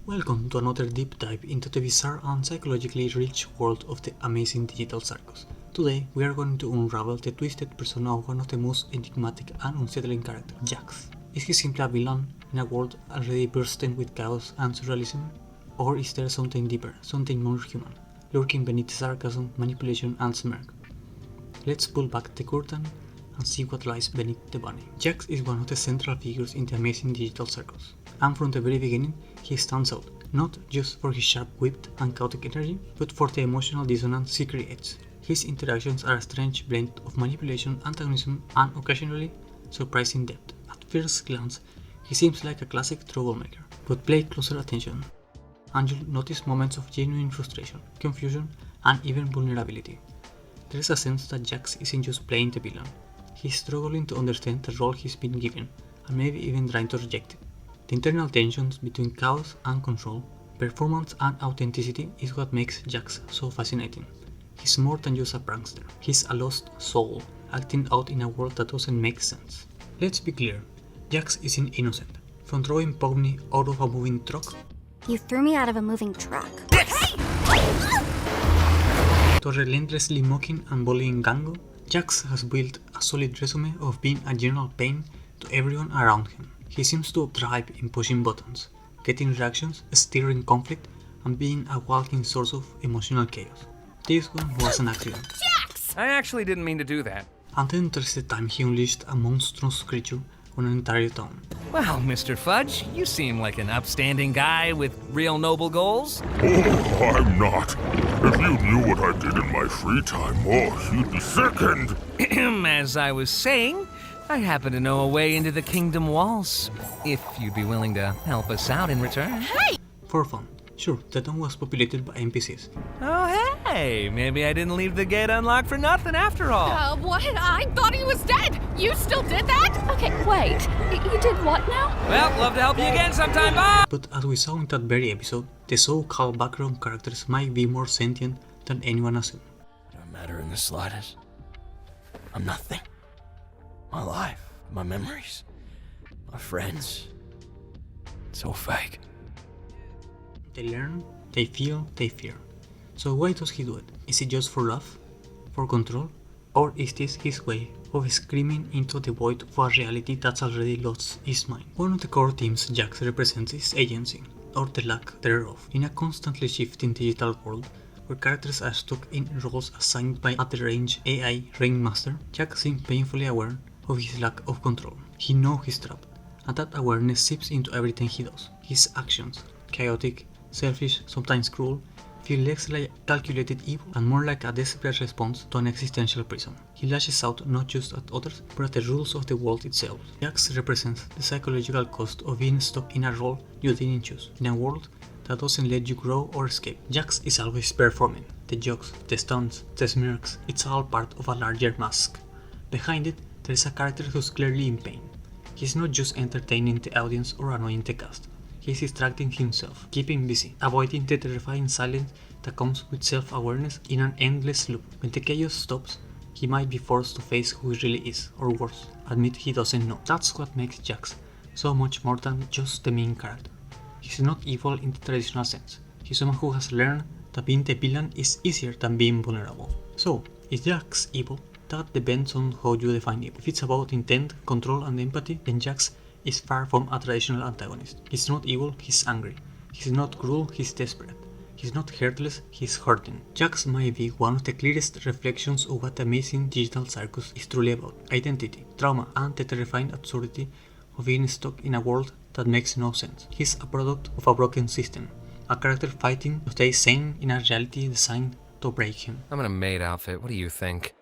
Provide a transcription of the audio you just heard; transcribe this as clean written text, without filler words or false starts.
Welcome to another deep dive into the bizarre and psychologically rich world of the amazing digital circus. Today we are going to unravel the twisted persona of one of the most enigmatic and unsettling characters, Jax. Is he simply a villain in a world already bursting with chaos and surrealism? Or is there something deeper, something more human, lurking beneath sarcasm, manipulation and smirk? Let's pull back the curtain and see what lies beneath the bunny. Jaxx is one of the central figures in the amazing digital circus, and from the very beginning he stands out, not just for his sharp wit and chaotic energy, but for the emotional dissonance he creates. His interactions are a strange blend of manipulation, antagonism, and occasionally surprising depth. At first glance, he seems like a classic troublemaker, but pay closer attention, and you'll notice moments of genuine frustration, confusion, and even vulnerability. There is a sense that Jaxx isn't just playing the villain. He's struggling to understand the role he's been given, and maybe even trying to reject it. The internal tensions between chaos and control, performance and authenticity is what makes Jaxx so fascinating. He's more than just a prankster. He's a lost soul, acting out in a world that doesn't make sense. Let's be clear, Jaxx isn't innocent. From throwing Pogni out of a moving truck, You threw me out of a moving truck. to relentlessly mocking and bullying Gango, Jaxx has built a solid resume of being a general pain to everyone around him. He seems to thrive in pushing buttons, getting reactions, stirring conflict, and being a walking source of emotional chaos. This one was an accident. Jax! I actually didn't mean to do that. And then there's the time he unleashed a monstrous creature on an entire town. Well, Mr. Fudge, you seem like an upstanding guy with real noble goals. Oh, I'm not. If you knew what I did in my free time, oh, you'd be sickened. As I was saying, I happen to know a way into the kingdom walls, if you'd be willing to help us out in return. For fun. Sure, the town was populated by NPCs. Oh, hey, maybe I didn't leave the gate unlocked for nothing after all. What? I thought he was dead! You still did that? Okay, wait. You did what now? Well, love to help you again sometime, bye! But as we saw in that very episode, the so-called background characters might be more sentient than anyone assumed. I don't matter in the slightest. I'm nothing. My life, my memories, my friends. It's all fake. They learn, they feel, they fear. So why does he do it? Is it just for love? For control? Or is this his way of screaming into the void of a reality that's already lost its mind? One of the core themes Jaxx represents is agency, or the lack thereof. In a constantly shifting digital world, where characters are stuck in roles assigned by a deranged AI ringmaster, Jaxx seems painfully aware of his lack of control. He knows he's trapped, and that awareness seeps into everything he does. His actions, chaotic, selfish, sometimes cruel, feel less like calculated evil and more like a desperate response to an existential prison. He lashes out not just at others, but at the rules of the world itself. Jaxx represents the psychological cost of being stuck in a role you didn't choose, in a world that doesn't let you grow or escape. Jaxx is always performing. The jokes, the stunts, the smirks, it's all part of a larger mask. Behind it, there is a character who's clearly in pain. He's not just entertaining the audience or annoying the cast. He's distracting himself, keeping busy, avoiding the terrifying silence that comes with self-awareness in an endless loop. When the chaos stops, he might be forced to face who he really is, or worse, admit he doesn't know. That's what makes Jaxx so much more than just the main character. He's not evil in the traditional sense. He's someone who has learned that being the villain is easier than being vulnerable. So, is Jaxx evil? That depends on how you define evil. If it's about intent, control and empathy, then Jaxx is far from a traditional antagonist. He's not evil, he's angry. He's not cruel, he's desperate. He's not heartless, he's hurting. Jaxx might be one of the clearest reflections of what the amazing digital circus is truly about. Identity, trauma, and the terrifying absurdity of being stuck in a world that makes no sense. He's a product of a broken system, a character fighting to stay sane in a reality designed to break him. I'm in a maid outfit, what do you think?